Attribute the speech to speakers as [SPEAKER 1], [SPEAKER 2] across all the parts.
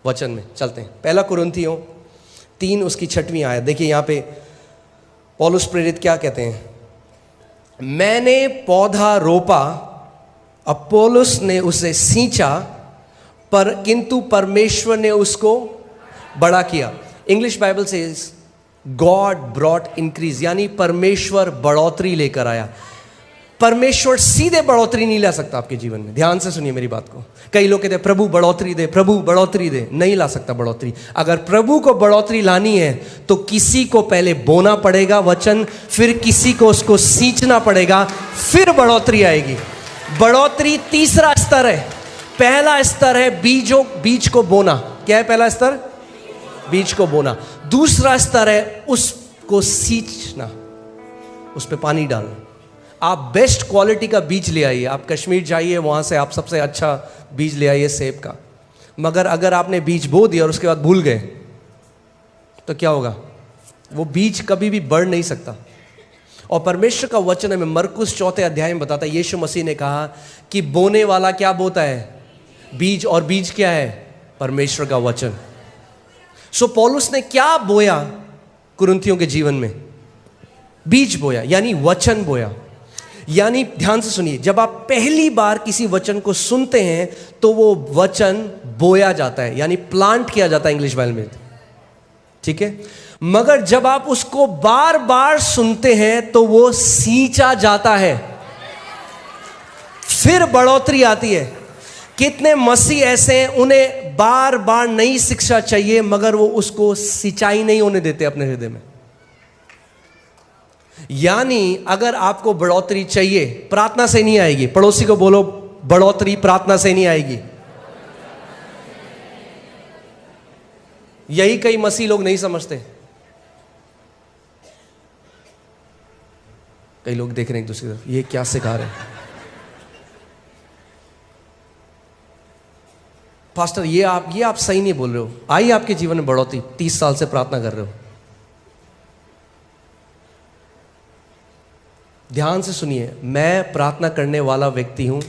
[SPEAKER 1] वचन में चलते हैं। पहला कुरिन्थियों 3 उसकी 6वीं आयत देखिए, यहाँ पे पौलुस प्रेरित क्या कहते हैं, मैंने पौधा रोपा, अपोलोस ने उसे सींचा, पर किंतु परमेश्वर ने उसको बड़ा किया। इंग्लिश बाइबल से गॉड ब्रॉट इंक्रीज, यानी परमेश्वर बढ़ोतरी लेकर आया। परमेश्वर सीधे बढ़ोतरी नहीं ला सकता आपके जीवन में। ध्यान से सुनिए मेरी बात को। कई लोग कहते हैं प्रभु बढ़ोतरी दे, प्रभु बढ़ोतरी दे। नहीं ला सकता बढ़ोतरी। अगर प्रभु को बढ़ोतरी लानी है तो किसी को पहले बोना पड़ेगा वचन, फिर किसी को उसको सींचना पड़ेगा, फिर बढ़ोतरी आएगी। बढ़ोतरी तीसरा स्तर है। पहला स्तर है बीज को बोना। क्या है पहला स्तर? बीज को बोना। दूसरा स्तर है उसको सींचना, उस पर पानी डालना। आप बेस्ट क्वालिटी का बीज ले आइए, आप कश्मीर जाइए, वहाँ से आप सबसे अच्छा बीज ले आइए सेब का। मगर अगर आपने बीज बो दिया और उसके बाद भूल गए तो क्या होगा? वो बीज कभी भी बढ़ नहीं सकता। और परमेश्वर का वचन हमें मरकुस 4 अध्याय में बताता है, यीशु मसीह ने कहा कि बोने वाला क्या बोता है? बीज। और बीज क्या है? परमेश्वर का वचन। सो पौलुस ने क्या बोया कुरिन्थियों के जीवन में? बीज बोया, यानी वचन बोया। यानी ध्यान से सुनिए, जब आप पहली बार किसी वचन को सुनते हैं तो वो वचन बोया जाता है, यानी प्लांट किया जाता है इंग्लिश बाइबल में, ठीक है। मगर जब आप उसको बार बार सुनते हैं तो वो सींचा जाता है, फिर बढ़ोतरी आती है। कितने मसीह ऐसे हैं उन्हें बार बार नई शिक्षा चाहिए मगर वो उसको सिंचाई नहीं होने देते अपने हृदय में। यानी अगर आपको बढ़ोतरी चाहिए, प्रार्थना से नहीं आएगी। पड़ोसी को बोलो, बढ़ोतरी प्रार्थना से नहीं आएगी। यही कई मसीह लोग नहीं समझते। कई लोग देख रहे हैं एक दूसरी तरफ, ये क्या सिखा रहे हैं पास्टर, ये आप सही नहीं बोल रहे हो। आई आपके जीवन में बढ़ोतरी, 30 साल से प्रार्थना कर रहे हो। ध्यान से सुनिए, मैं प्रार्थना करने वाला व्यक्ति हूं।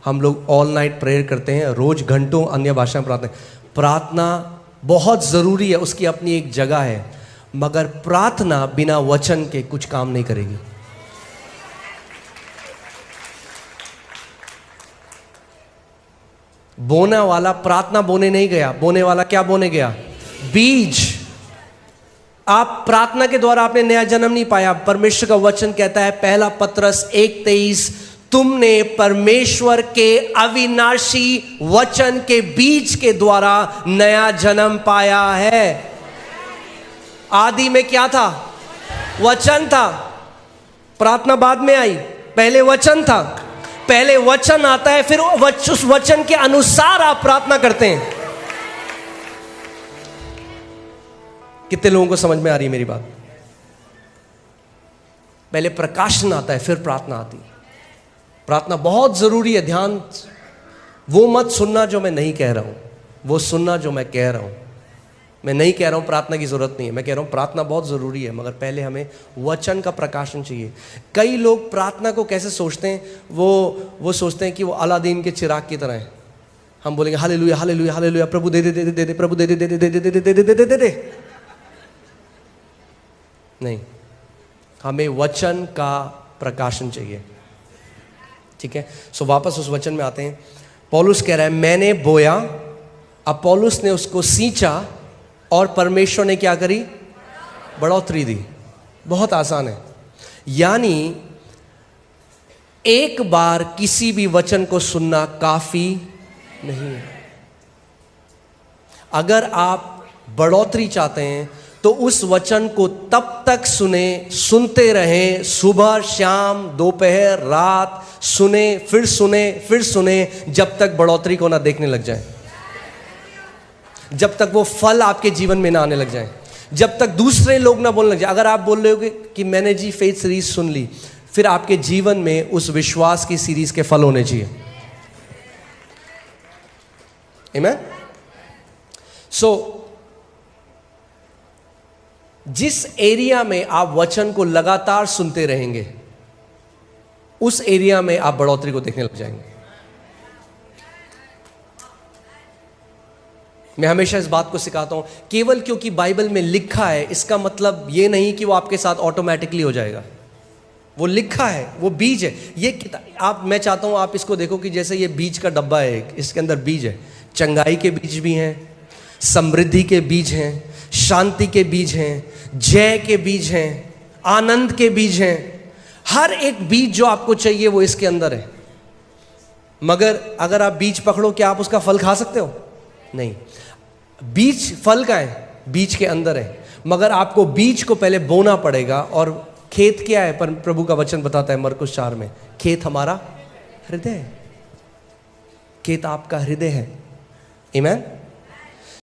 [SPEAKER 1] हम लोग ऑल नाइट प्रेयर करते हैं, रोज घंटों अन्य भाषा में प्रार्थना बहुत जरूरी है, उसकी अपनी एक जगह है। मगर प्रार्थना बिना वचन के कुछ काम नहीं करेगी। बोना वाला प्रार्थना बोने नहीं गया, बोने वाला क्या बोने गया? बीज। आप प्रार्थना के द्वारा आपने नया जन्म नहीं पाया। परमेश्वर का वचन कहता है, पहला पत्रस 1:23, तुमने परमेश्वर के अविनाशी वचन के बीज के द्वारा नया जन्म पाया है। आदि में क्या था? वचन था। प्रार्थना बाद में आई, पहले वचन था। पहले वचन आता है, फिर उस वचन के अनुसार आप प्रार्थना करते हैं। कितने लोगों को समझ में आ रही है मेरी बात? पहले प्रकाशन आता है, फिर प्रार्थना आती है। प्रार्थना बहुत जरूरी है। ध्यान, वो मत सुनना जो मैं नहीं कह रहा हूं, वो सुनना जो मैं कह रहा हूं। मैं नहीं कह रहा हूं प्रार्थना की जरूरत नहीं है, मैं कह रहा हूं प्रार्थना बहुत जरूरी है, मगर पहले हमें वचन का प्रकाशन चाहिए। कई लोग प्रार्थना को कैसे सोचते हैं, वो सोचते हैं कि वो अलादीन के चिराग की तरह है। हम बोलेंगे हालेलुया हालेलुया हालेलुया, प्रभु दे दे दे दे दे, प्रभु दे दे दे दे दे दे दे दे दे दे दे। नहीं, हमें वचन का प्रकाशन चाहिए, ठीक है। सो वापस उस वचन में आते हैं। पौलुस कह रहा है, मैंने बोया, अपोलोस ने उसको सींचा, और परमेश्वर ने क्या करी? बढ़ोतरी दी। बहुत आसान है। यानी एक बार किसी भी वचन को सुनना काफी नहीं है। अगर आप बढ़ोतरी चाहते हैं तो उस वचन को तब तक सुनते रहें, सुबह शाम दोपहर रात सुने, फिर जब तक बढ़ोतरी को ना देखने लग जाए, जब तक वो फल आपके जीवन में ना आने लग जाए, जब तक दूसरे लोग ना बोलने लग जाए। अगर आप बोल रहे हो कि मैंने जी फेथ सीरीज सुन ली, फिर आपके जीवन में उस विश्वास की सीरीज के फल होने चाहिए। आमीन। सो जिस एरिया में आप वचन को लगातार सुनते रहेंगे, उस एरिया में आप बढ़ोतरी को देखने लग जाएंगे। मैं हमेशा इस बात को सिखाता हूँ, केवल क्योंकि बाइबल में लिखा है इसका मतलब ये नहीं कि वो आपके साथ ऑटोमेटिकली हो जाएगा। वो लिखा है, वो बीज है। ये किताब मैं चाहता हूँ आप इसको देखो कि जैसे ये बीज का डब्बा है एक, इसके अंदर बीज है। चंगाई के बीज भी हैं, समृद्धि के बीज हैं, शांति के बीज हैं, जय के बीज हैं, आनंद के बीज हैं। हर एक बीज जो आपको चाहिए वो इसके अंदर है। मगर अगर आप बीज पकड़ो, क्या आप उसका फल खा सकते हो? नहीं। बीज फल का है, बीज के अंदर है, मगर आपको बीज को पहले बोना पड़ेगा। और खेत क्या है? पर प्रभु का वचन बताता है मरकुस 4 में, खेत हमारा हृदय है। खेत आपका हृदय है। आमीन।